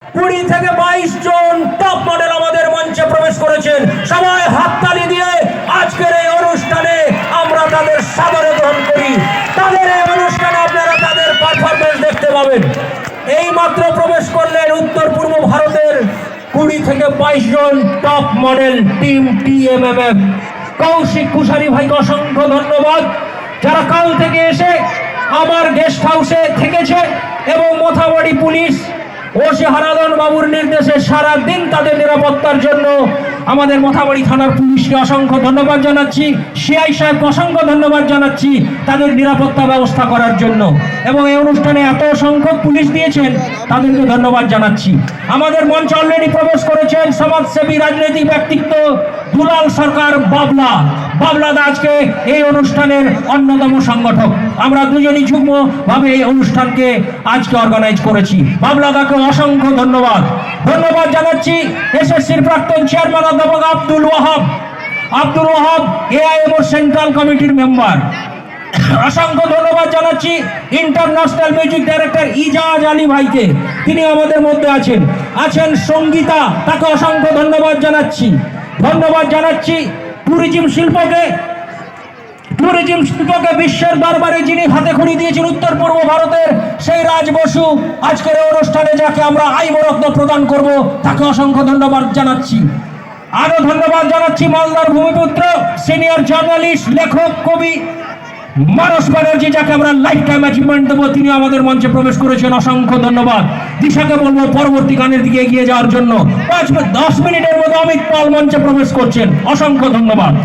20 থেকে 22 জন top model আমাদের মঞ্চে প্রবেশ করেছেন। সবাই হাততালি দিয়ে আজকের এই অনুষ্ঠানে আমরা তাদের সাদরে গ্রহণ করি। তাদের এই অনুষ্ঠানে আপনারা তাদের পারফরমেন্স দেখতে পাবেন। এই মাত্র প্রবেশ করলেন উত্তর পূর্ব ভারতের 20 থেকে 22 জন top model team TMMF। Koushik Kushari ভাইকে অসংখ্য ধন্যবাদ, যারা কাল থেকে এসে আমার গেস্ট হাউসে থেকেছে এবং মোথাবাড়ি পুলিশ ওসি হারাধন বাবুর নির্দেশে সারা দিন তাদের নিরাপত্তার জন্য আমাদের মোথাবাড়ি থানার পুলিশকে অসংখ্য ধন্যবাদ জানাচ্ছি। সিআই সাহেবকে অসংখ্য ধন্যবাদ জানাচ্ছি তাদের নিরাপত্তা ব্যবস্থা করার জন্য, এবং এই অনুষ্ঠানে এত সংখ্যক পুলিশ দিয়েছেন তাদেরকে ধন্যবাদ জানাচ্ছি। আমাদের মঞ্চে অলরেডি প্রবেশ করেছেন সমাজসেবী রাজনৈতিক ব্যক্তিত্ব দুলাল সরকার বাবলা। বাবলাদা আজকে এই অনুষ্ঠানের অন্যতম সংগঠক। আমরা দুজনই যুগ্মভাবে এই অনুষ্ঠানকে আজকে অর্গানাইজ করেছি। বাবলাদাকে অসংখ্য ধন্যবাদ জানাচ্ছি। এসএসসির প্রাক্তন চেয়ারম্যান অধ্যাপক আব্দুল ওয়াহাব AIM সেন্ট্রাল কমিটির মেম্বার। অসংখ্য ধন্যবাদ জানাচ্ছি international music director Ijaz Ali ভাইকে, তিনি আমাদের মধ্যে আছেন সঙ্গীতা, তাকে অসংখ্য ধন্যবাদ জানাচ্ছি ট্যুরিজম শিল্পকে বিশ্বের দরবারে যিনি হাতে খড়ি দিয়েছেন উত্তর পূর্ব ভারতের সেই রাজ বসু, আজকের অনুষ্ঠানে যাকে আমরা আইবরত্ন প্রদান করব তাকে অসংখ্য ধন্যবাদ জানাচ্ছি। আরো ধন্যবাদ জানাচ্ছি মালদার ভূমিপুত্র সিনিয়র জার্নালিস্ট লেখক কবি মানস ব্যানার্জি, যাকে আমরা লাইফ টাইম অ্যাচিভমেন্ট দেবো, তিনি আমাদের মঞ্চে প্রবেশ করেছেন। অসংখ্য ধন্যবাদ। দিশাকে বলবো পরবর্তী গানের দিকে এগিয়ে যাওয়ার জন্য। 5-10 মিনিটের মধ্যে অমিত পাল মঞ্চে প্রবেশ করছেন। অসংখ্য ধন্যবাদ।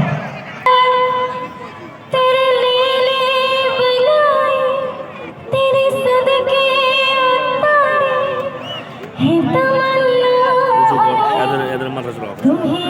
Oh,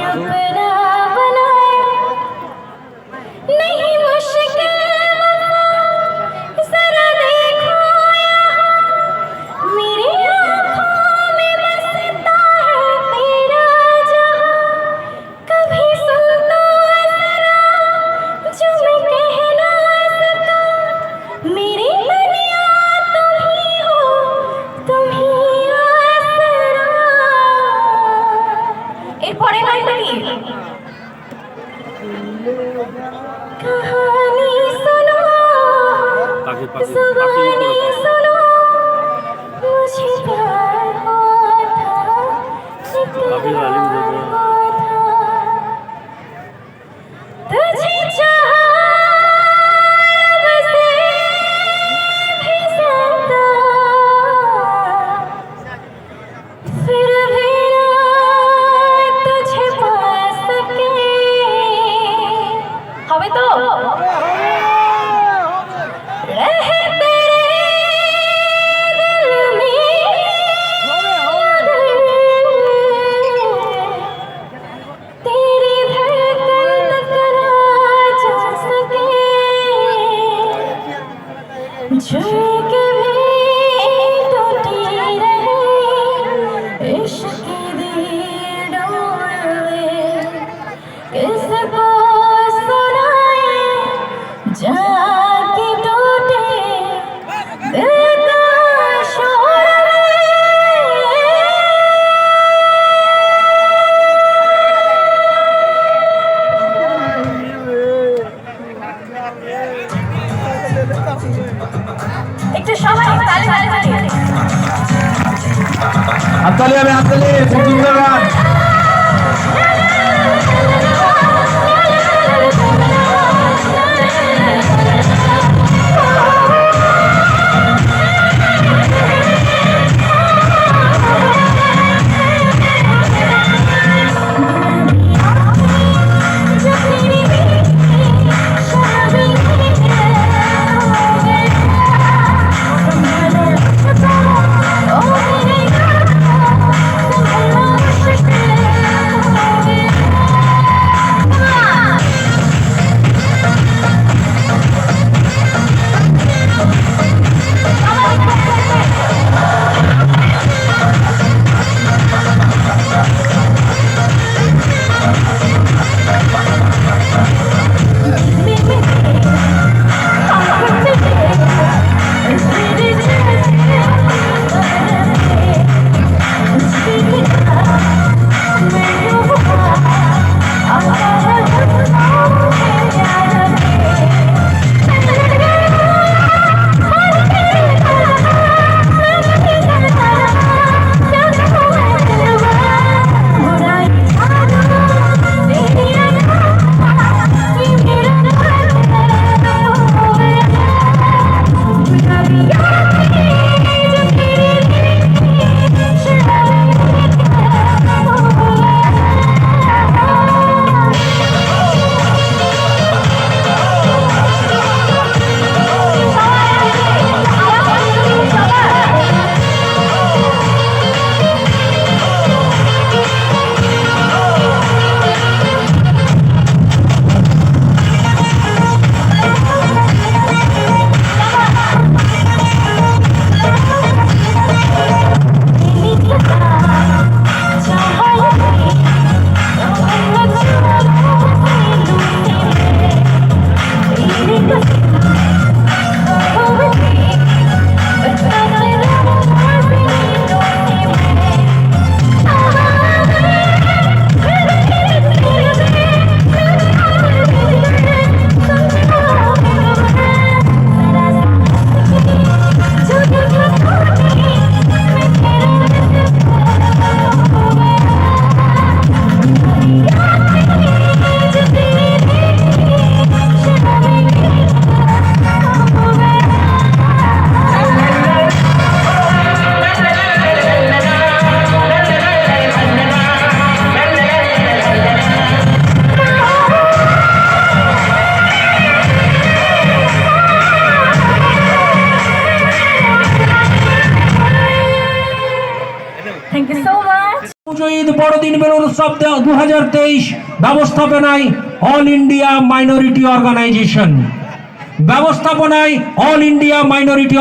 so much. পুজো ঈদ বড়দিন মিলন উৎসব 2023 ব্যবস্থাপনায় অল ইন্ডিয়া মাইনরিটি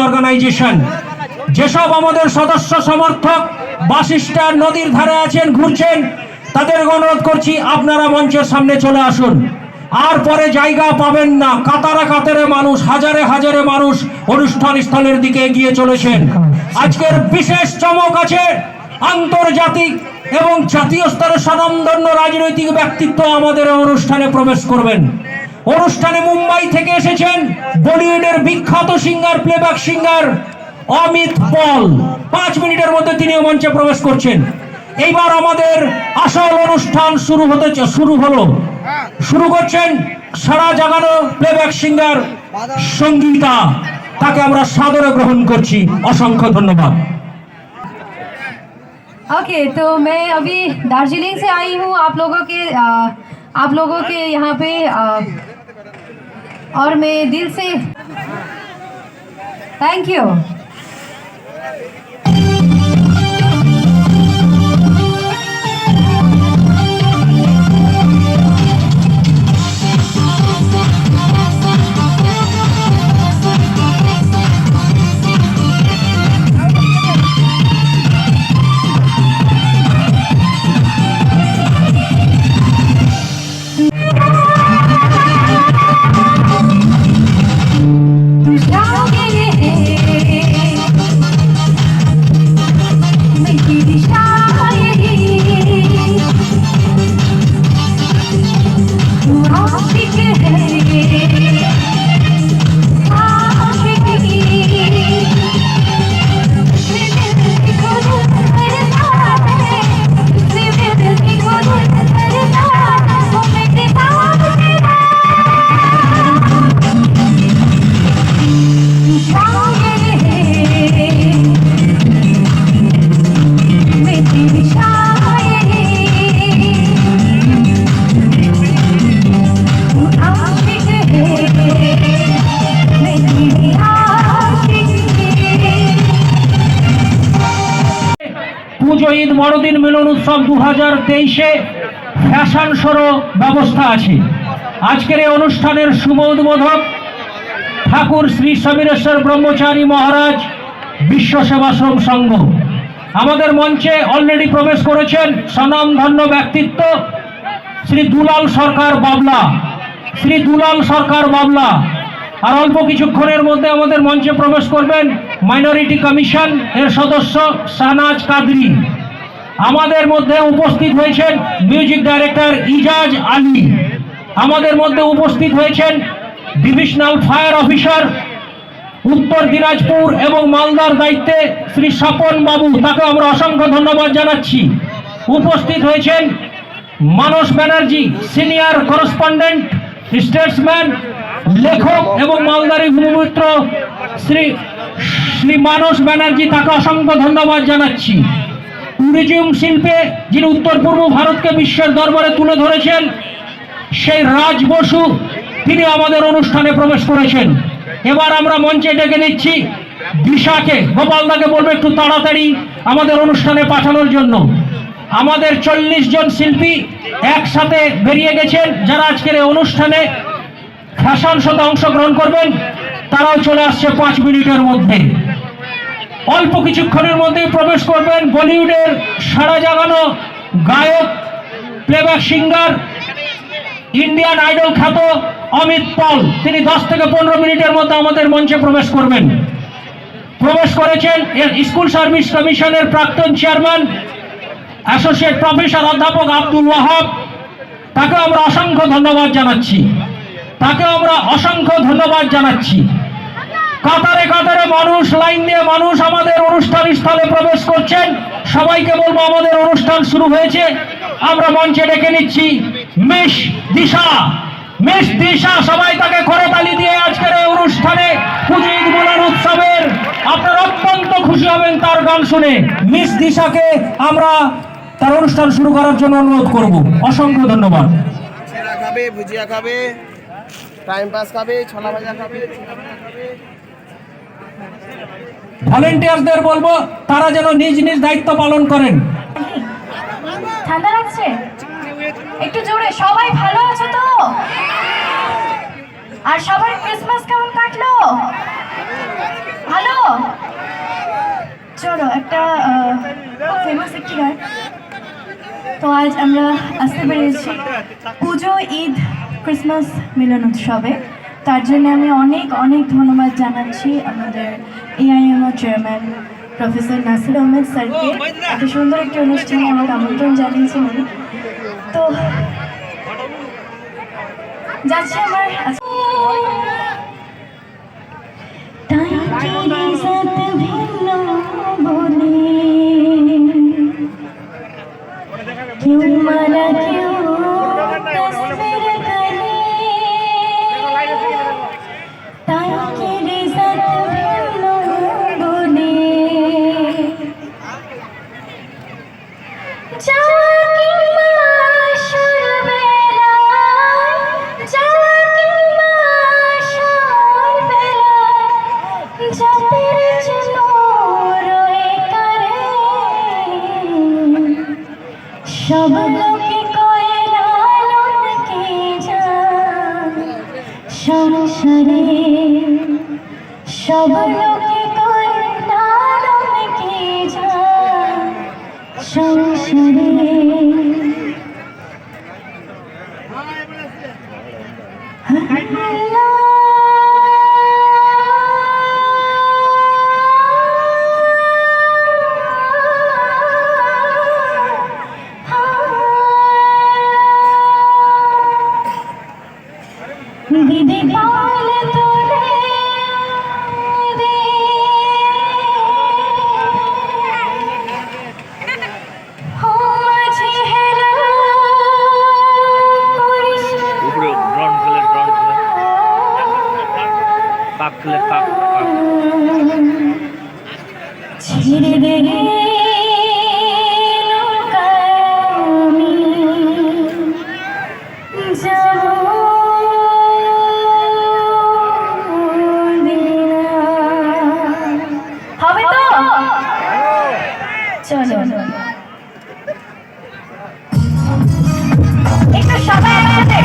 অর্গানাইজেশন যেসব আমাদের সদস্য সমর্থক বাসিষ্ঠা নদীর ধারে আছেন, ঘুরছেন, তাদের অনুরোধ করছি আপনারা মঞ্চের সামনে চলে আসুন। আর পরে জায়গা পাবেন না, কাতারে কাতারে মানুষ, হাজারে হাজারে মানুষ অনুষ্ঠান স্থলের দিকে এগিয়ে চলেছেন। আজকের বিশেষ চমক আছে, আন্তর্জাতিক এবং জাতীয় স্তরের স্বনামধন্য রাজনৈতিক ব্যক্তিত্ব আমাদের অনুষ্ঠানে প্রবেশ করবেন। অনুষ্ঠানে মুম্বাই থেকে এসেছেন বলিউডের বিখ্যাত সিঙ্গার, প্লেব্যাক সিঙ্গার অমিত পল। 5 মিনিটের মধ্যে তিনি মঞ্চে প্রবেশ করছেন। এইবার আমাদের আসল অনুষ্ঠান শুরু করছেন সারা জাগানো প্লেব্যাক সিঙ্গার সঙ্গীতা। তাকে আমরা সাদরে গ্রহণ করছি। অসংখ্য ধন্যবাদ। ओके, तो मैं अभी दार्जिलिंग से आई हूँ आप लोगों के यहाँ पे और मैं दिल से थैंक यू। পুজো ঈদ বড়দিন মিলন উৎসব 2023-এ ফ্যাশন শোরও ব্যবস্থা আছে। আজকের এই অনুষ্ঠানের শুভ উদ্বোধক ঠাকুর শ্রী সমীরেশ্বর ব্রহ্মচারী মহারাজ বিশ্ব সেবাশ্রম সংঘ। আমাদের মঞ্চে অলরেডি প্রবেশ করেছেন স্বনামধন্য ব্যক্তিত্ব শ্রী দুলাল সরকার বাবলা। আর অল্প কিছুক্ষণের মধ্যে আমাদের মঞ্চে প্রবেশ করবেন মাইনরিটি কমিশন এর সদস্য শাহনাজ কাদরি। আমাদের মধ্যে উপস্থিত হয়েছেন মিউজিক ডাইরেক্টর ইজাজ আলী। আমাদের মধ্যে উপস্থিত হয়েছেন ডিভিশনাল ফায়ার অফিসার উত্তর দিনাজপুর এবং মালদার দায়িত্বে শ্রী স্বপন বাবু, তাকে আমরা অসংখ্য ধন্যবাদ জানাচ্ছি। উপস্থিত হয়েছেন মানস ব্যানার্জি, সিনিয়র করেসপন্ডেন্ট, স্টেটসম্যান, লেখক এবং মালদারি ভূমিপুত্র শ্রী মানস ব্যানার্জি, তাকে অসংখ্য ধন্যবাদ জানাচ্ছি। ট্যুরিজম শিল্পে যিনি উত্তর পূর্ব ভারতকে বিশ্বের দরবারে তুলে ধরেছেন সেই রাজ বসু, তিনি আমাদের অনুষ্ঠানে প্রবেশ করেছেন। এবার আমরা মঞ্চে ডেকে নিচ্ছি দিশাকে। গোপালদাকে বলবো একটু তাড়াতাড়ি আমাদের অনুষ্ঠানে পাঠানোর জন্য। আমাদের 40 জন শিল্পী একসাথে বেরিয়ে গেছেন, যারা আজকের এই অনুষ্ঠানে ফ্যাশন শোতে অংশগ্রহণ করবেন। তারাও চলে আসছে 5 মিনিটের মধ্যে। অল্প কিছুক্ষণের মধ্যেই প্রবেশ করবেন বলিউডের সারা জাগানো গায়ক, প্লেব্যাক সিঙ্গার, ইন্ডিয়ান আইডল খ্যাত অমিত পল। তিনি 10 থেকে 15 মিনিটের মধ্যে আমাদের মঞ্চে প্রবেশ করবেন। প্রবেশ করেছেন স্কুল সার্ভিস কমিশনের প্রাক্তন চেয়ারম্যান অ্যাসোসিয়েট প্রফেসর অধ্যাপক আব্দুল ওয়াহাব। তাকে আমরা অসংখ্য ধন্যবাদ জানাচ্ছি। কাতারে কাতারে মানুষ, লাইন দিয়ে মানুষ আমাদের অনুষ্ঠান স্থলে প্রবেশ করছেন। সবাইকে বলবো আমাদের অনুষ্ঠান শুরু হয়েছে। আমরা মঞ্চে ডেকে নিচ্ছি মিস দিশা। সবাই তাকে করতালি দিয়ে আজকের এই অনুষ্ঠানে পুজো ঈদ মিলন উৎসবের আপনারা অত্যন্ত খুশি হবেন তার গান শুনে। মিস দিশাকে আমরা তার অনুষ্ঠান শুরু করার জন্য অনুরোধ করব। অসংখ্য ধন্যবাদ। খাবে, ভুজিয়া খাবে, টাইম পাস খাবে, ছোলা ভাজা খাবে। ভলেন্টিয়ারদের বলবো তারা যেন নিজ নিজ দায়িত্ব পালন করেন। ঠান্ডা লাগছে? একটু জোরে, সবাই ভালো আছো তো? আর সবার ক্রিসমাস কেমন কাটলো? ভালো? চলো একটা খুব ফেমাস একটি গান। তো আজ আমরা আসতে পেরেছি পুজো, ঈদ, ক্রিসমাস মিলন উৎসবে। তার জন্য আমি অনেক অনেক ধন্যবাদ জানাচ্ছি আমাদের এআইএমও চেয়ারম্যান প্রফেসর নাসির আহমেদ স্যারকে। এত সুন্দর একটি অনুষ্ঠানে আমাকে আমন্ত্রণ জানিয়েছেন উনি। তো যাচ্ছি আমার সব লোকে কয় লালন কে জান সংসারে, সব লোকে কয় লালন কে জান সংসারে। দিদি পাল তোলে দে, ও মাঝি হেরা করিস উপরে ড্রোন ফেলে কাক ফেলে কাক ছেড়ে দে নৌকা আমি যাব হবে তো? চলো একটু সবাই একসাথে।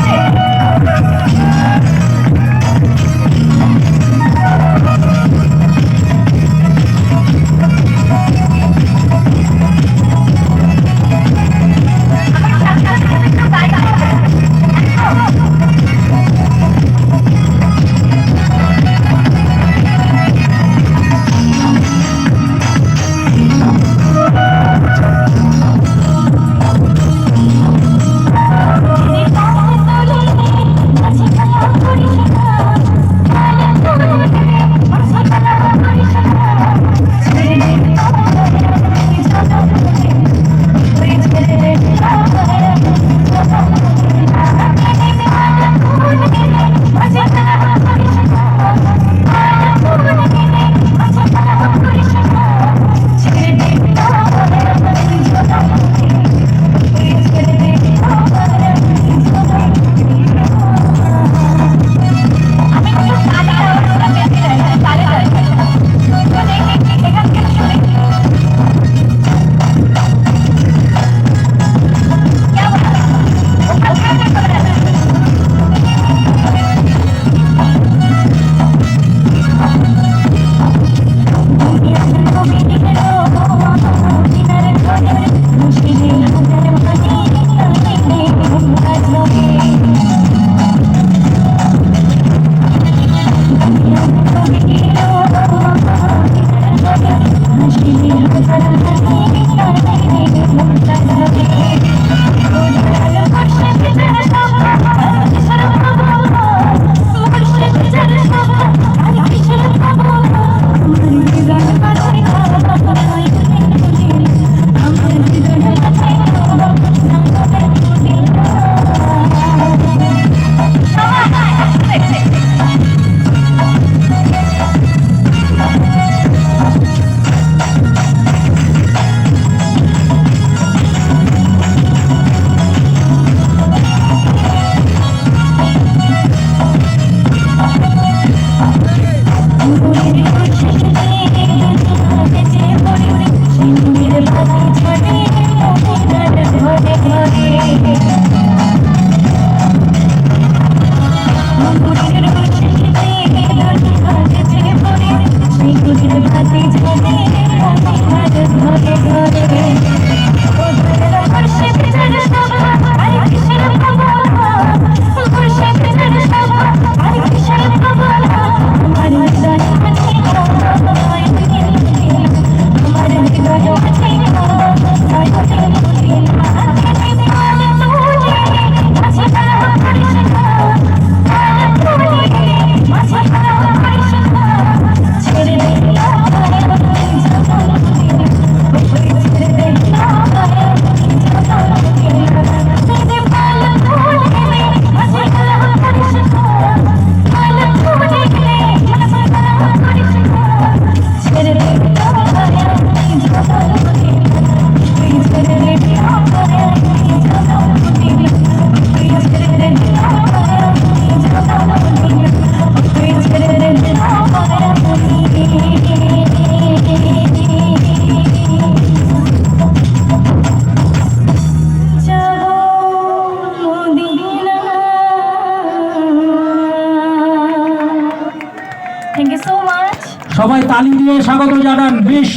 তালি দিয়ে স্বাগত জানান বিশ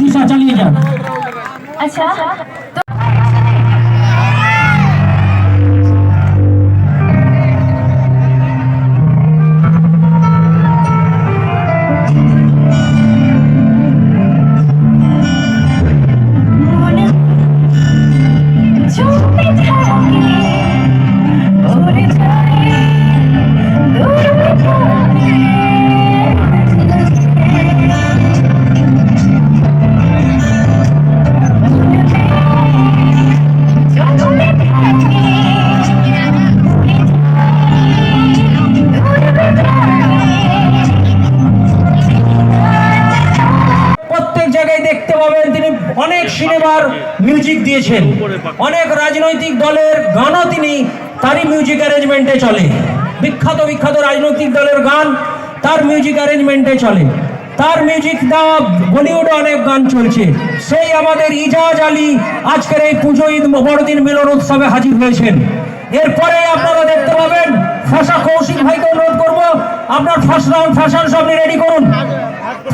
দিশা চালিয়ে যান। আচ্ছা তো মনে জমে থাকে ওরে যায় দূরে থাকে জমে থাকে প্রত্যেক জায়গায় দেখতে পাবেন তিনি অনেক সিনেমার মিউজিক দিয়েছেন, অনেক রাজনৈতিক দলের গানও তিনি তারই মিউজিক অ্যারেঞ্জমেন্টে চলে। বিখ্যাত রাজনৈতিক দলের গান তার মিউজিক অ্যারেঞ্জমেন্টে চলে। তার মিউজিক দেওয়া বলিউডে অনেক গান চলছে। সেই আমাদের ইজাজ আলী আজকের এই পুজো ঈদ বড়দিন মিলন উৎসবে হাজির হয়েছেন। এরপরে আপনারা দেখতে পাবেন ফাঁসা কৌশিক ভাইকে অনুরোধ করবো, আপনার ফার্স্ট রাউন্ড ফ্যাশন শো আপনি রেডি করুন।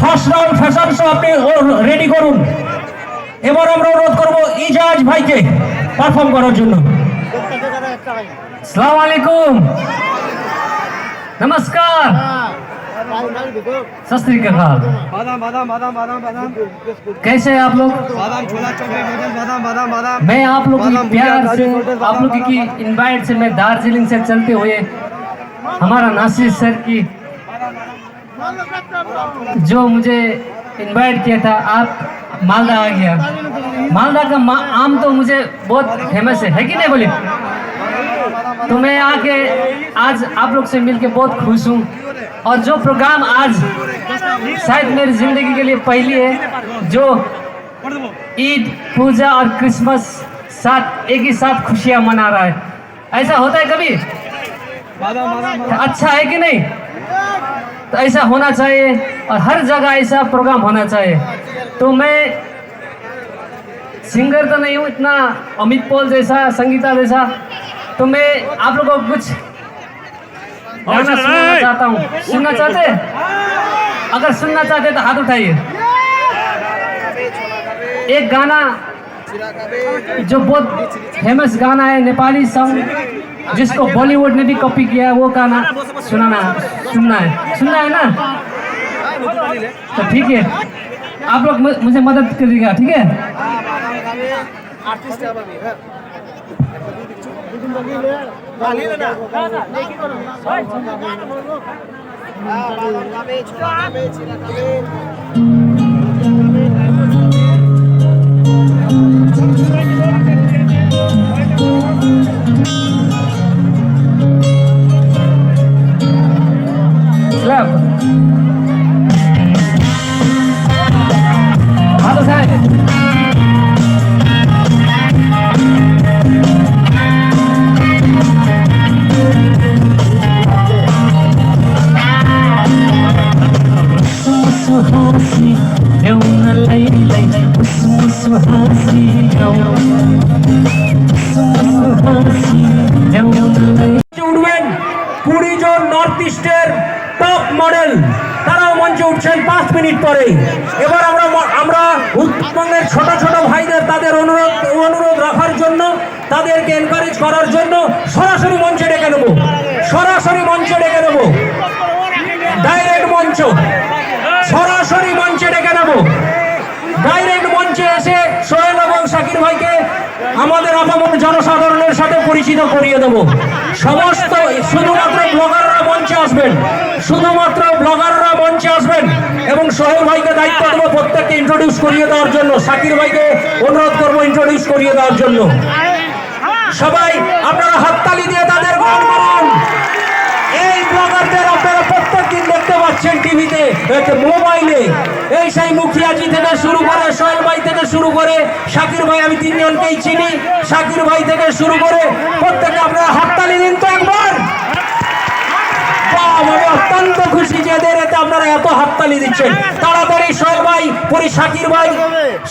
ফার্স্ট রাউন্ড ফ্যাশন শো আপনি রেডি করুন। এবার আমরা অনুরোধ করবো ইজাজ ভাইকে পারফর্ম করার জন্য। अस्सलाम वालेकुम, नमस्कार, सत श्री अकाल। कैसे हैं आप लोग? मैं आप लोग की प्यार से, आप लोग की इनवाइट से मैं दार्जिलिंग से चलते हुए हमारा नासिर सर की जो मुझे इनवाइट किया था, आप मालदा आ गया। मालदा का आम तो मुझे बहुत फेमस है कि नहीं बोलिए? तो मैं आके आज आप लोग से मिलके बहुत खुश हूँ। और जो प्रोग्राम आज शायद मेरी ज़िंदगी के लिए पहली है, जो ईद, पूजा और क्रिसमस एक ही साथ खुशियाँ मना रहा है। ऐसा होता है कभी? अच्छा है कि नहीं? तो ऐसा होना चाहिए और हर जगह ऐसा प्रोग्राम होना चाहिए। तो मैं सिंगर तो नहीं हूँ इतना अमित पॉल जैसा, संगीता जैसा, तो मैं आप लोगों को कुछ गाना सुनाना चाहता हूँ। सुनना चाहते? अगर सुनना चाहते तो हाथ उठाइए। एक गाना जो बहुत फेमस गाना है, नेपाली सॉन्ग, जिसको बॉलीवुड ने भी कॉपी किया है, वो गाना सुनना है ना? तो ठीक है, आप लोग मुझे मदद करिएगा, ठीक है? Clap. हाथ उठाए। উঠবেন 20 জন নর্থ ইস্টের টপ মডেল, তারাও মঞ্চে উঠছেন 5 মিনিট পরে। এবার আমরা উত্তরবঙ্গের ছোট ভাইদের তাদের অনুরোধ রাখার জন্য, তাদেরকে এনকারেজ করার জন্য সরাসরি মঞ্চে ডেকে নেব। ডাইরেক্ট মঞ্চ, সরাসরি মঞ্চে ডেকে নেব। ডাইরেক্ট মঞ্চে এসে সোহেল এবং শাকির ভাইকে আমাদের আপামর জনসাধারণের সাথে পরিচিত করিয়ে দেব। শুধুমাত্র ব্লগাররা মঞ্চে আসবেন এবং সোহেল ভাইকে দায়িত্ব দেবো প্রত্যেককে ইন্ট্রোডিউস করিয়ে দেওয়ার জন্য। শাকির ভাইকে অনুরোধ করবো ইন্ট্রোডিউস করিয়ে দেওয়ার জন্য। সবাই আপনারা হাততালি দিয়ে তাদের গান করুন। এই ব্লগারদের আপনারা প্রত্যেকদিন দেখতে পাচ্ছেন টিভিতে, মোবাইলে। এই সেই মুখিয়াজি থেকে শুরু করে, সোহেল ভাই থেকে শুরু করে, শাকির ভাই, আমি 3 জনকেই চিনি। শাকির ভাই থেকে শুরু করে প্রত্যেকে আপনারা হাততালি দিন তো একবার। আমি অত্যন্ত খুশি যে এতে আপনারা এত হাততালি দিচ্ছেন। তাড়াতাড়ি সোহেল ভাই,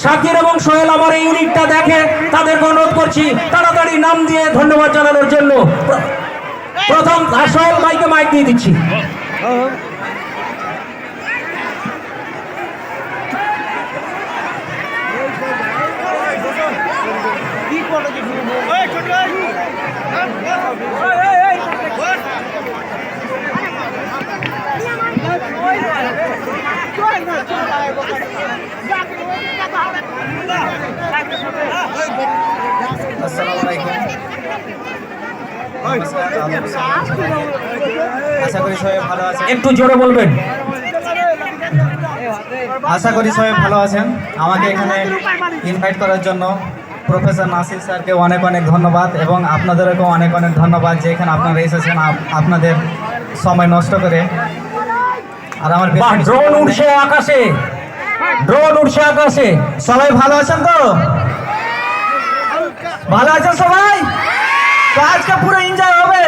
শাকির এবং সোহেল আমার এই ইউনিটটা দেখে, তাদেরকে অনুরোধ করছি তাড়াতাড়ি নাম দিয়ে ধন্যবাদ জানানোর জন্য। প্রথম সোহেল ভাইকে মাইক দিয়ে দিচ্ছি। আসসালামু আলাইকুম। আশা করি সবাই ভালো আছেন। একটু জোরে বলবেন। আশা করি সবাই ভালো আছেন। আমাকে এখানে ইনভাইট করার জন্য প্রফেসর নাসির স্যারকে অনেক অনেক ধন্যবাদ এবং আপনাদেরকেও অনেক অনেক ধন্যবাদ যে এখানে আপনারা এসেছেন আপনাদের সময় নষ্ট করে। আর আমার বাহ, ড্রোন উড়ছে আকাশে, ড্রোন উড়ছে আকাশে। সবাই ভালো আছেন তো? ভালো আছেন সবাই তো? আজকে পুরো এনজয় হবে,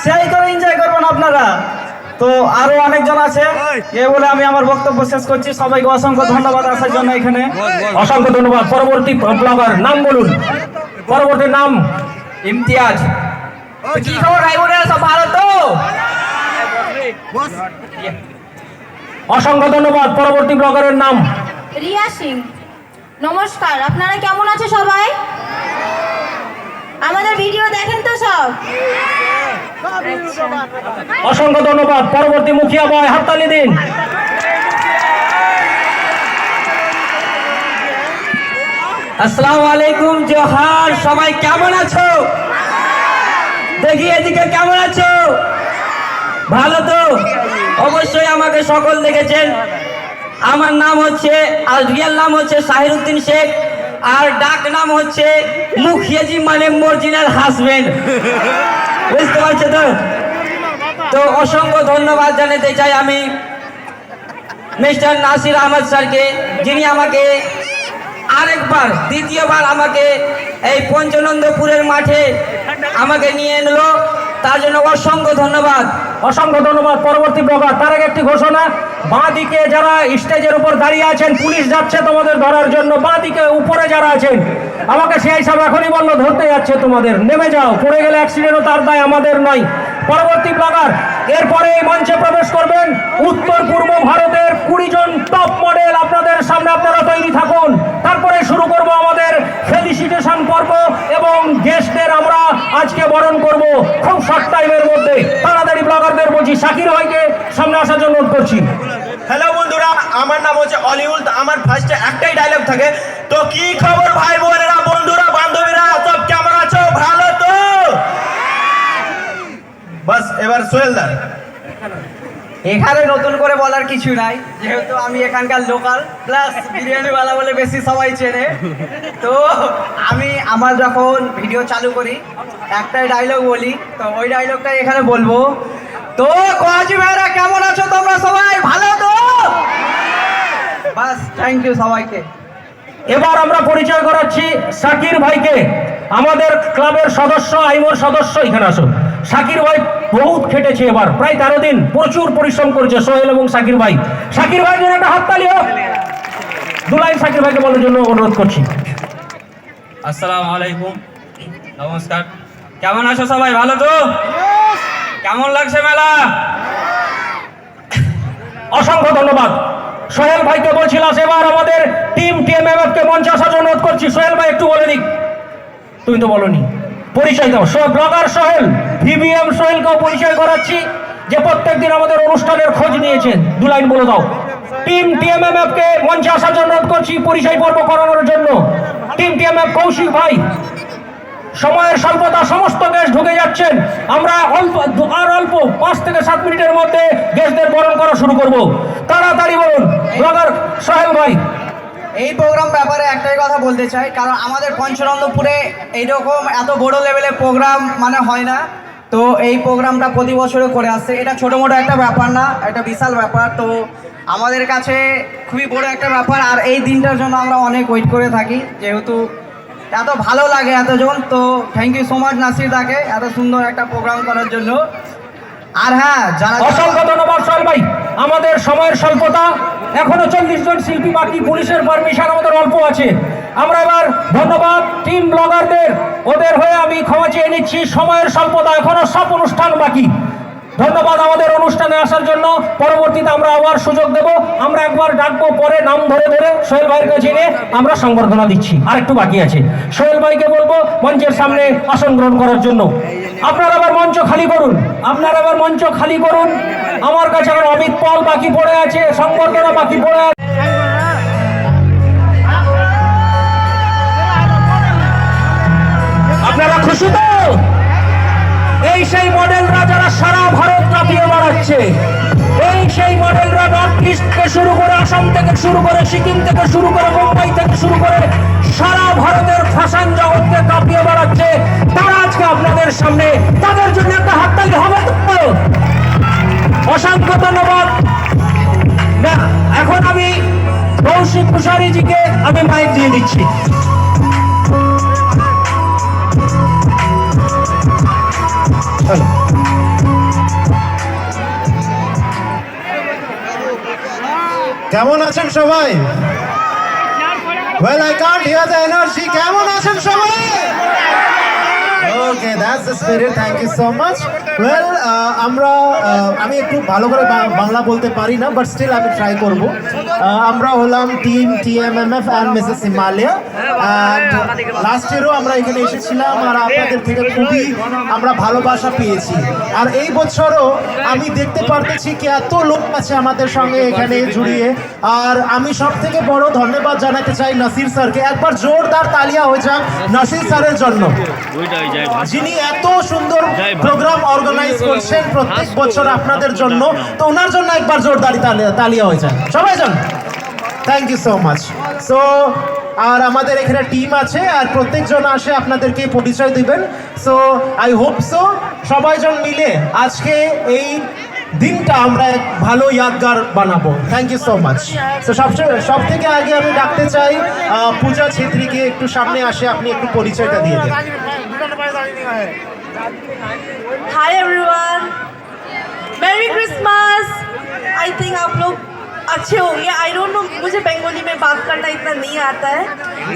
সেই করে এনজয় করবেন আপনারা। তো আরো অনেকজন আছে, এ বলে আমি আমার বক্তব্য শেষ করছি। সবাইকে অসংখ্য ধন্যবাদ আসার জন্য এখানে। অসংখ্য ধন্যবাদ। পরবর্তী ব্লগার নাম বলুন। পরবর্তী নাম ইমতিয়াজ। তো কি খবর ভাই বোনেরা, সব ভালো তো? অসংখ্য ধন্যবাদ। পরবর্তী ব্লগারের নাম রিয়া সিং। নমস্কার, আপনারা কেমন আছে সবাই? আমাদের ভিডিও দেখেন তো সব? অসংখ্য ধন্যবাদ। পরবর্তী মুখিয়া ভাই, হাততালি দিন। আসসালামু আলাইকুম, জোহার। সবাই কেমন আছো? দেখি এদিকে কেমন আছো? ভালো তো? অবশ্যই আমাকে সকল দেখেছেন। আমার নাম হচ্ছে, আর রিয়েল নাম হচ্ছে সাহিরুদ্দিন শেখ, আর ডাক নাম হচ্ছে মুখিয়াজি, মানে মর্জিনাল হাসবেন্ড। বুঝতে পারছো তো? তো অসংখ্য ধন্যবাদ জানাতে চাই আমি মিস্টার নাসির আহমদ স্যারকে, যিনি আমাকে আরেকবার, দ্বিতীয়বার আমাকে এই পঞ্চনন্দপুরের মাঠে আমাকে নিয়ে এলো, তার জন্য অসংখ্য ধন্যবাদ। অসংখ্য ধন্যবাদ। পরবর্তী ব্লগার। তার আগে একটি ঘোষণা, বাঁ দিকে যারা স্টেজের উপর দাঁড়িয়ে আছেন, পুলিশ যাচ্ছে তোমাদের ধরার জন্য। বাঁ দিকে উপরে যারা আছেন, আমাকে সেই হিসাবে এখনই বললো ধরতে যাচ্ছে তোমাদের, নেমে যাও, পড়ে গেলে অ্যাক্সিডেন্টও তার দায় আমাদের নয়। পরবর্তী ব্লগার। এরপরে এই মঞ্চে প্রবেশ করবেন উত্তর পূর্ব ভারতের 20 জন টপ মডেল। আপনাদের সামনে আপনারা তৈরি থাকুন। তারপরে শুরু করব আমাদের ফেলিসিটেশন পর্ব এবং গেস্টদের আমরা আজকে বরণ করব খুব শর্ট টাইমের মধ্যে। তাড়াতাড়ি ব্লগারদের বলছি, শাকির ভাইকে সামনে আসার জন্য অনুরোধ করছি। হ্যালো বন্ধুরা, আমার নাম হচ্ছে অলিউল। আমার ফার্স্টে একটাই ডায়লগ থাকে, তো কি খবর ভাই বোনেরা, বন্ধুরা, বান্ধবীরা, সব কেমন আছো? ভালো তো? বাস, এবার সোহেলদার। এখানে নতুন করে বলার কিছু নাই, যেহেতু আমি এখানকার লোকাল, প্লাস বিরিয়ানিওয়ালা বলে বেশি সবাই চেনে। তো আমি আমার যখন ভিডিও চালু করি একটাই ডায়লগ বলি, তো ওই ডায়লগটাই এখানে বলবো। তো কোয়াজি ভাইরা কেমন আছো তোমরা সবাই? ভালো তো? বাস, থ্যাংক ইউ সবাইকে। এবার আমরা পরিচয় করাচ্ছি শাকির ভাইকে, আমাদের ক্লাবের সদস্য, আইমোর সদস্য। এখানে আসুন। শাকির ভাই বহুত খেটেছে, এবার প্রায় 13 দিন প্রচুর পরিশ্রম করেছে সোহেল এবং শাকির ভাই। শাকির ভাই জন্য একটা হাততালি হোক। দুলাইন শাকির ভাইকে বলার জন্য অনুরোধ করছি। আসসালামু আলাইকুম, নমস্কার। কেমন আছো সবাই? ভালো তো? কেমন লাগছে মেলা? অসংখ্য ধন্যবাদ। সোহেল ভাইকে বলছিলাম, এবার আমাদের টিম টিএমএফ কে মঞ্চে আসার জন্য অনুরোধ করছি। সোহেল ভাই একটু বলে দিক। তুমি তো বলনি, পরিচয় দাও। ব্লগার সোহেল, ভিভিএম সোহেলকেও পরিচয় করাচ্ছি, যে প্রত্যেকদিন আমাদের অনুষ্ঠানের খোঁজ নিয়েছেন। দু লাইন বলে দাও। টিম টিএমএফ কে মঞ্চে আসার জন্য অনুরোধ করছি পরিচয় পর্ব করানোর জন্য। টিম টিএমএফ কৌশিক ভাই। সময়ের স্বল্পতা, সমস্ত গেস্ট ঢুকে যাচ্ছেন। আমরা অল্প 5 থেকে 7 মিনিটের মধ্যে গেস্টদের বরণ করা শুরু করব। তাড়াতাড়ি বলুন ব্লগার সোহেল ভাই। এই প্রোগ্রাম ব্যাপারে একটাই কথা বলতে চাই, কারণ আমাদের পঞ্চনন্দপুরে এইরকম এত বড় লেভেলের প্রোগ্রাম মানে হয় না। তো এই প্রোগ্রামটা প্রতি বছরে করে আসছে। এটা ছোটো মোটো একটা ব্যাপার না, একটা বিশাল ব্যাপার। তো আমাদের কাছে খুবই বড় একটা ব্যাপার, আর এই দিনটার জন্য আমরা অনেক ওয়েট করে থাকি, যেহেতু এত ভালো লাগে এতজন। তো thank you so much Nasir দাকে এত সুন্দর একটা প্রোগ্রাম করার জন্য। আর হ্যাঁ, যারা অসংখ্য ধন্যবাদ সোহেল ভাই। আমাদের সময়ের স্বল্পতা, এখনো 40 জন শিল্পী বাকি, পুলিশের পারমিশন আমাদের অল্প আছে। আমরা এবার ধন্যবাদ টিম ব্লগারদের, ওদের হয়ে আমি ক্ষমা চেয়ে নিচ্ছি। সময়ের স্বল্পতা, এখনো সব অনুষ্ঠান বাকি। ধন্যবাদ আমাদের অনুষ্ঠানে আসার জন্য। পরবর্তীতে আমরা আবার সুযোগ দেব, আমরা একবার ডাকবো, পরে নাম ধরে ধরে সোহেল ভাইয়ের কাছে নিয়ে আমরা সংবর্ধনা দিচ্ছি। আর একটু বাকি আছে, সোহেল ভাইকে বলবো মঞ্চের সামনে আসন গ্রহণ করার জন্য। আপনারা আবার মঞ্চ খালি করুন, আপনারা আবার মঞ্চ খালি করুন। আমার কাছে এখন অমিত পল বাকি পড়ে আছে, সংবর্ধনা বাকি পড়ে আছে। আপনারা খুশি তো? এই সেই মডেলরা যারা সারা ভারত কাঁপিয়ে বেড়াচ্ছে, এই সেই মডেলরা নর্থ ইস্ট থেকে শুরু করে, আসাম থেকে শুরু করে, সিকিম থেকে শুরু করে, মুম্বাই থেকে শুরু করে সারা ভারতের ফ্যাশন জগৎকে কাঁপিয়ে বেড়াচ্ছে। তারা আজকে আপনাদের সামনে, তাদের জন্য একটা হাততালি হবে তো? অসংখ্য ধন্যবাদ। না, এখন আমি কৌশিক কুশারিজিকে আমি মাইক দিয়ে দিচ্ছি। কেমন আছেন সবাই? Well, I can't hear the energy. কেমন আছেন সবাই? Okay, that's the spirit. Thank you so much. Well, আমি একটু ভালো করে বাংলা বলতে পারি না, বাট স্টিল আমি ট্রাই করব। আমরা হলাম team TMMF and Mrs Himalaya, and last ইয়ারও আমরা এখানে এসেছিলাম, আর আপনাদের থেকে খুবই আমরা ভালোবাসা পেয়েছি। আর এই বছরও আমি দেখতে পারতেছি কি এত লোক আছে আমাদের সঙ্গে এখানে জুড়িয়ে। আর আমি সব থেকে বড় ধন্যবাদ জানাতে চাই নাসির স্যারকে। একবার জোরদার তালিয়া হয়ে যাক নাসির স্যারের জন্য, যিনি এত সুন্দর প্রোগ্রাম অর্গানাইজ করছেন প্রত্যেক বছর আপনাদের জন্য। তো ওনার জন্য একবার জোরদার তালিয়া হয়ে যায় সবাই জন। Thank you so much. So আর আমাদের এখানে টিম আছে, আর প্রত্যেকজন আসে আপনাদেরকে পরিচয় দিবেন। সো আই হোপ সো সবাইজন মিলে আজকে এই দিনটা আমরা এক ভালো ইয়াদগার বানাবো। Thank you so much. তো সব থেকে আগে আমি ডাকতে চাই পূজা ছেত্রীকে, একটু সামনে আসে, আপনি একটু পরিচয়টা দিয়ে দেন। Hi everyone, merry Christmas. I think आप लोग अच्छे होंगे। आई डोंट नो, मुझे बंगाली में बात करना इतना नहीं आता है,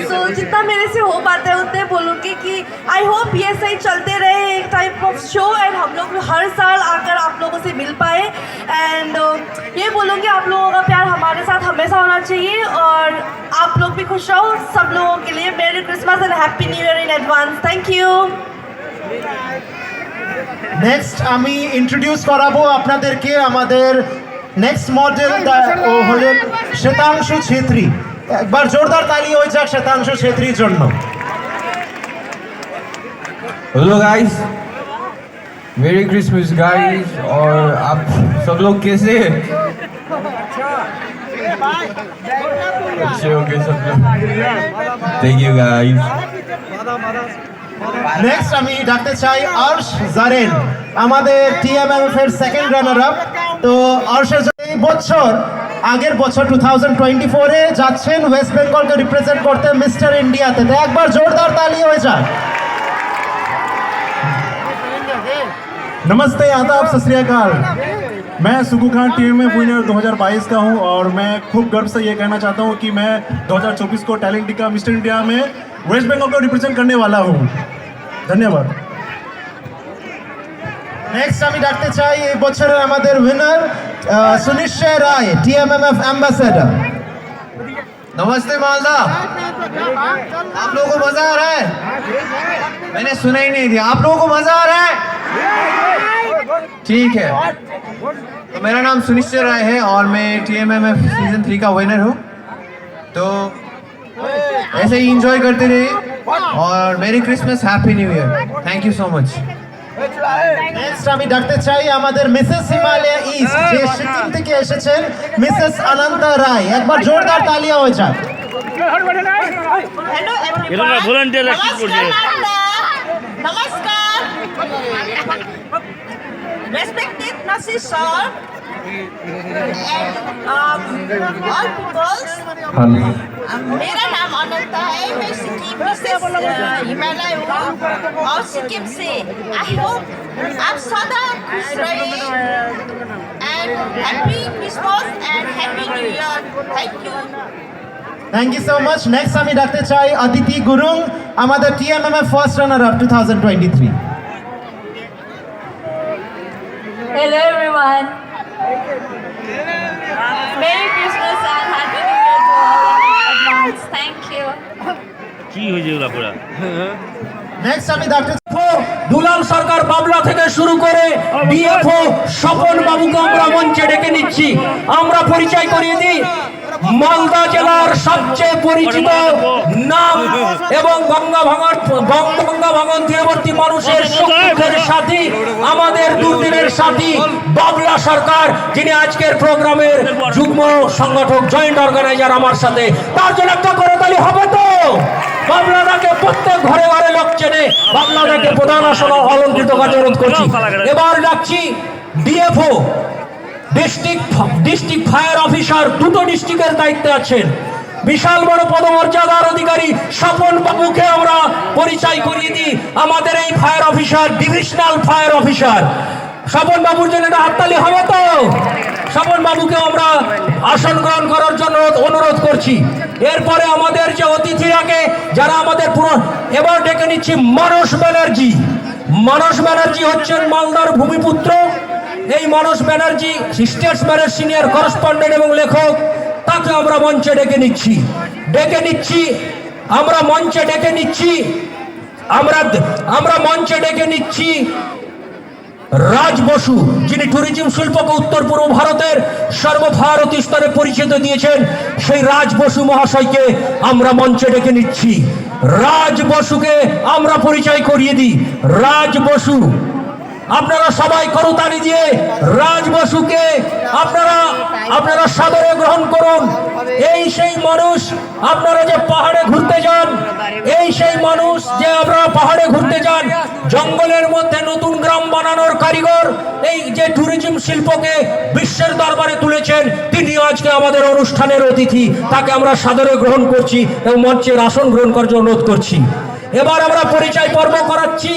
सो जितना मेरे से हो पाता है उतने बोलूँगी कि आई होप ये सही चलते रहे, एक टाइप ऑफ शो, एंड हम लोग हर साल आकर आप लोगों से मिल पाए। एंड ये बोलूँगी आप लोगों का प्यार हमारे साथ हमेशा होना चाहिए, और आप लोग भी खुश रहो। सब लोगों के लिए मेरी Christmas and happy new year in advance. Thank you. Next আমি ইন্ট্রোডিউস করাবো আপনাদেরকে আমাদের নেক্সট মডেল, ও হলেন শ্বেতাংশু ছেত্রী। একবার জোরদার তালি হয়ে যাক শ্বেতাংশু ছেত্রীর জন্য। हेलो गाइस, मेरी क्रिसमस गाइस। और आप सब लोग कैसे हैं? अच्छे हो गए सब लोग? Thank you guys. নেক্সট আমি ডাকতে চাই আর্শ জারেন, আমাদের TMMF এর সেকেন্ড রানার আপ। তো আর্শের জন্য এই বছর, আগের বছর 2024-এ যাচ্ছেন ওয়েস্ট বেঙ্গলকে রিপ্রেজেন্ট করতে মিস্টার ইন্ডিয়াতে। তো একবার জোরদার তালি হয়ে যাক। नमस्ते, आदाब, सत श्री अकाल। मैं सुगु खान TMMF विनर 2022 का हूं, और मैं खूब गर्व से ये कहना चाहता हूं कि मैं 2024 को टैलेंट इंडिया मिस्टर इंडिया में वेस्ट बंगाल को रिप्रेजेंट करने वाला हूं। धन्यवाद। নেক্সট আমি ডাকতে চাই এই বছরের আমাদের উইনার সুনিশ্চয় রায়, TMMF অ্যাম্বাসেডর। नमस्ते मालदा, आप लोगों को मजा आ रहा है? मैंने सुना ही नहीं दिया। आप लोगों को मजा आ रहा है? ठीक है, तो मेरा नाम सुनिश्चय राय है और मैं TMMF सीजन 3 का विनर हूँ। तो ऐसे ही इंजॉय करते रहिए, और मेरी Christmas happy new year. Thank you so much. Next আমি ডাকতে চাই আমাদের মিসেস হিমালয়া ইস্ট, যে সিকিম থেকে এসেছেন, মিসেস অনন্তা রায়। একবার জোরদার তালিয়া হয়ে যাক। हेलो এরা volunteer acting করছে। नमस्कार, respected Nasir sir and all peoples. मेरा नाम अनंता है, मैं सिक्किम से हिमालय हूँ, और सिक्किम से। आई होप आप सदा खुश रहे, and happy Christmas and happy new year. Thank you. Thank you so much. Next আমি ডাকতে চাই অদিতি গুরুং, আমাদের TMMF first runner up 2023। Hello everyone. Merry Christmas and Happy New Year to all in advance. Thank you. কি হয়েছে ওগুলা পুরা next আমি ডাকতে দুলাল সরকার বাবলা থেকে শুরু করে ডিএফও স্বপন বাবুকে আমরা মঞ্চে ডেকে নিচ্ছি। আমরা পরিচয় করিয়ে দিই মালদা জেলার সবচেয়ে পরিচিত নাম এবং গঙ্গা ভাঙন তীরবর্তী মানুষের সুখের সাথী, আমাদের দুর্দিনের সাথী বাবলা সরকার, যিনি আজকের প্রোগ্রামের যুগ্ম সংগঠক, জয়েন্ট অর্গানাইজার আমার সাথে। তার জন্য একটা করতালি হবে তো? বাবলাদাকে প্রত্যেক ঘরে ঘরে লোক চেনে, বাবলাদাকে প্রধান আসন অলঙ্কৃত কাজে অনুরোধ করছি। এবার ডাকছি ডিএফও ডিস্ট্রিক্ট ফায়ার অফিসার, দুটো ডিস্ট্রিক্টের দায়িত্বে আছেন, বিশাল বড় পদমর্যাদার অধিকারী স্বপন বাবুকে আমরা পরিচয় করিয়ে দিই। আমাদের এই fire officer divisional fire officer Swapan বাবুর জন্য একটা হাততালি হবে তো? স্বপন বাবুকে আমরা আসন গ্রহণ করার জন্য অনুরোধ করছি। এরপরে আমাদের যে অতিথিরাকে যারা আমাদের পুরো, এবার ডেকে নিচ্ছি মানস ব্যানার্জি। মানস ব্যানার্জি হচ্ছেন মালদার ভূমিপুত্র। এই মানস ব্যানার্জি স্টেটসম্যানের সিনিয়র করেসপন্ডেন্ট এবং লেখক, তাকে আমরা মঞ্চে ডেকে নিচ্ছি। আমরা মঞ্চে ডেকে নিচ্ছি রাজ বসু, যিনি ট্যুরিজম শিল্পকে উত্তর পূর্ব ভারতের সর্বভারতীয় স্তরে পরিচিত দিয়েছেন। সেই রাজ বসু মহাশয়কে আমরা মঞ্চে ডেকে নিচ্ছি। রাজ বসুকে আমরা পরিচয় করিয়ে দিই। রাজ বসু, আপনারা সবাই করতালি দিয়ে রাজ বসুকে আপনারা সাদরে গ্রহণ করুন। এই সেই মানুষ, আপনারা যে পাহাড়ে ঘুরতে যান, জঙ্গলের মধ্যে নতুন গ্রাম বানানোর কারিগর, এই যে ট্যুরিজম শিল্পকে বিশ্বের দরবারে তুলেছেন, তিনি আজকে আমাদের অনুষ্ঠানের অতিথি। তাকে আমরা সাদরে গ্রহণ করছি এবং মঞ্চের আসন গ্রহণ করার জন্য অনুরোধ করছি। এবার আমরা পরিচয় পর্ব করাচ্ছি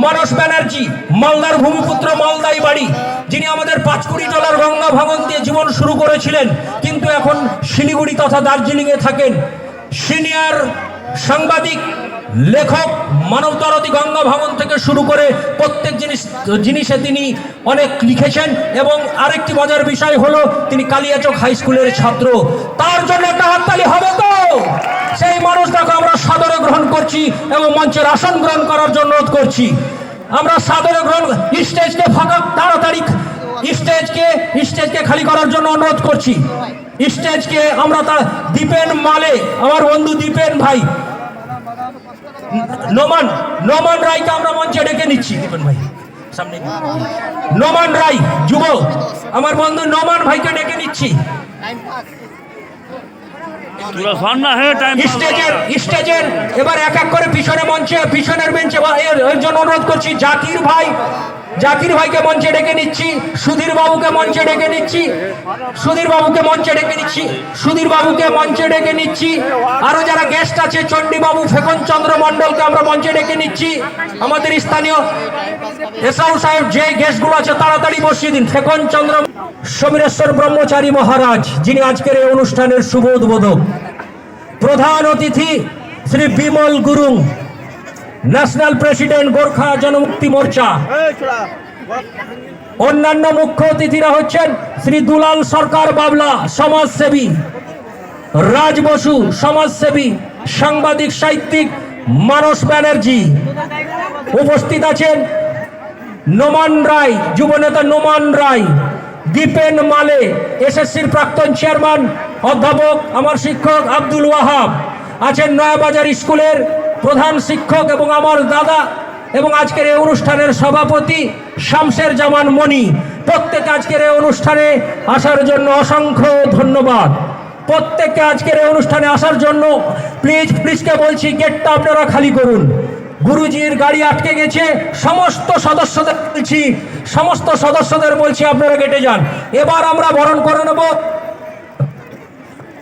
মানস ব্যানার্জি, মালদার ভূমিপুত্র, মালদাই বাড়ি, যিনি আমাদের পাঁচকুড়ি জেলার গঙ্গা ভাঙন দিয়ে জীবন শুরু করেছিলেন, কিন্তু এখন শিলিগুড়ি তথা দার্জিলিংয়ে থাকেন। সিনিয়র সাংবাদিক, লেখক, মানবতারতী, গঙ্গা ভাঙন থেকে শুরু করে প্রত্যেক জিনিসে তিনি অনেক লিখেছেন। এবং আরেকটি মজার বিষয় হলো তিনি কালিয়াচক হাই স্কুলের ছাত্র। তার জন্য একটা হাততালি হবে তো? সেই মানুষটাকে আমরা সাদরে গ্রহণ করছি এবং মঞ্চের আসন গ্রহণ করার জন্য অনুরোধ করছি। আমরা সাদরে গ্রহণ, স্টেজকে ফাঁকা, তাড়াতাড়ি স্টেজকে খালি করার জন্য অনুরোধ করছি। স্টেজকে আমরা দীপেন মালে, আমার বন্ধু দীপেন ভাই, নোমান রায়কে আমরা মঞ্চে ডেকে নিচ্ছি। দীপেন ভাই সামনে, নোমান রায় যুব, আমার বন্ধু নোমান ভাইকে ডেকে নিচ্ছি। স্টেজের এবার এক এক করে পিছনের বেঞ্চে এর জন্য অনুরোধ করছি। জাকির ভাইকে মঞ্চে ডেকে নিচ্ছি। সুধীর বাবুকে মঞ্চে ডেকে নিচ্ছি। আরো যারা গেস্ট আছে, চণ্ডী বাবু, ফেকন চন্দ্র মন্ডলকে আমরা মঞ্চে ডেকে নিচ্ছি। আমাদের স্থানীয় এসআউ সাহেব, যে গেস্টগুলো আছে তাড়াতাড়ি বসিয়ে দিন। ফেকন চন্দ্র, সমীরেশ্বর ব্রহ্মচারী মহারাজ, যিনি আজকের এই অনুষ্ঠানের শুভ উদ্বোধক। প্রধান অতিথি শ্রী বিমল গুরুং, ন্যাশনাল প্রেসিডেন্ট, গোর্খা জনমুক্তি মোর্চা। অন্যান্য মুখ্য অতিথিরা হচ্ছেন শ্রী দুলাল সরকার বাবলা, সমাজসেবী, রাজ বসু, সমাজসেবী, সাংবাদিক, সাহিত্যিক মানস ব্যানার্জি। উপস্থিত আছেন নোমান রায়, যুবনেতা নোমান রায়, দীপেন মালে, এসএসসির প্রাক্তন চেয়ারম্যান অধ্যাপক, আমার শিক্ষক আব্দুল ওয়াহাব আছেন, নয়াবাজার স্কুলের প্রধান শিক্ষক এবং আমার দাদা, এবং আজকের এই অনুষ্ঠানের সভাপতি শামসের জামান মনি। প্রত্যেকে আজকের এই অনুষ্ঠানে আসার জন্য অসংখ্য ধন্যবাদ। প্রত্যেককে আজকের এই অনুষ্ঠানে আসার জন্য প্লিজকে বলছি, গেটটা আপনারা খালি করুন। গুরুজির গাড়ি আটকে গেছে, সমস্ত সদস্যদের বলছি আপনারা গেটে যান। এবার আমরা বরণ করে নেব।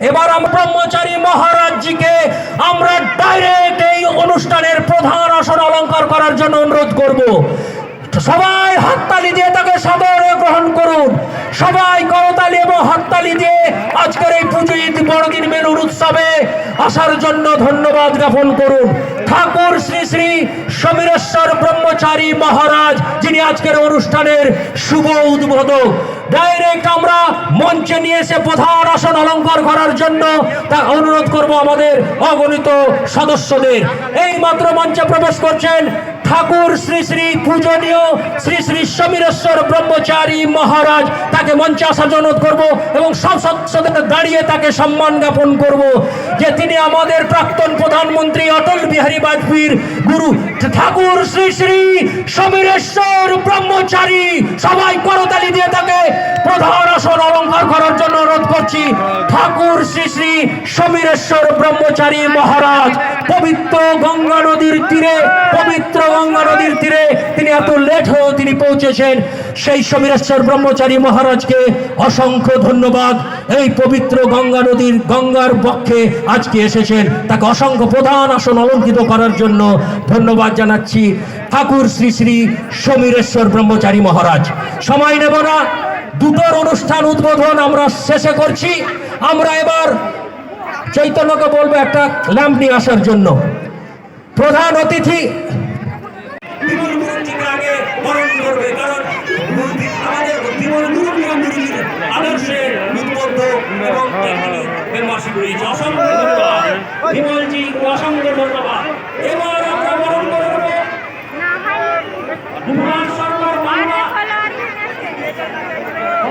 এবার আমরা ব্রহ্মচারী মহারাজজিকে আমরা ডাইরেক্ট এই অনুষ্ঠানের প্রধান আসন অলঙ্কার করার জন্য অনুরোধ করব। সবাই হাততালি দিয়ে তাকে সাদরে গ্রহণ করুন। সবাই করতালি এবং হাততালি দিয়ে আজকের এই পুজো ঈদ বড়দিন মেলুর উৎসবে আসার জন্য ধন্যবাদ জ্ঞাপন করুন। ঠাকুর শ্রী শ্রী সমীরেশ্বর ব্রহ্মচারী মহারাজ, যিনি আজকের অনুষ্ঠানের শুভ উদ্বোধক, ডাইরেক্ট আমরা মঞ্চে নিয়ে এসে প্রধান আসন অলঙ্কার করার জন্য তা অনুরোধ করব আমাদের অগণিত সদস্যদের। এই মাত্র মঞ্চে প্রবেশ করছেন ঠাকুর শ্রী শ্রী পূজনীয় শ্রী শ্রী সমীরেশ্বর ব্রহ্মচারী মহারাজ। তাকে মঞ্চে আসার জন্য অনুরোধ করব এবং সব সদস্যদের দাঁড়িয়ে তাকে সম্মান জ্ঞাপন করব যে তিনি আমাদের প্রাক্তন প্রধানমন্ত্রী অটল বিহারী বাজপেয়ীর গুরু ঠাকুর শ্রী শ্রী সমীরেশ্বর ব্রহ্মচারী। সবাই করতালি দিয়ে তাকে প্রধান আসন অলঙ্কার করার জন্য অনুরোধ করছি। ঠাকুর শ্রী শ্রী সমীরেশ্বর ব্রহ্মচারী মহারাজ পবিত্র গঙ্গা নদীর তীরে তিনি এত লেট হয়েও তিনি পৌঁছেছেন। সেই সমীরেশ্বর ব্রহ্মচারী মহারাজকে অসংখ্য ধন্যবাদ। এই পবিত্র গঙ্গার বক্ষে আজকে এসেছেন, তাকে অসংখ্য প্রধান আসন অলঙ্কৃত করার জন্য ধন্যবাদ জানাচ্ছি ঠাকুর শ্রী শ্রী সমীরেশ্বর ব্রহ্মচারী মহারাজ। সময় নেব না, দুটোর অনুষ্ঠান উদ্বোধন আমরা শেষে করছি। আমরা এবার চৈতন্যকে বলবো একটা ল্যাম্প নিয়ে আসার জন্য। প্রধান অতিথি আদর্শে উদ্বুদ্ধ এবং মেম্বারশিপ রয়েছে। অসংখ্য ধন্যবাদ বিমলজি, অসংখ্য ধন্যবাদ। এবার আমরা বরণ করব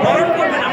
বরণ করবে না।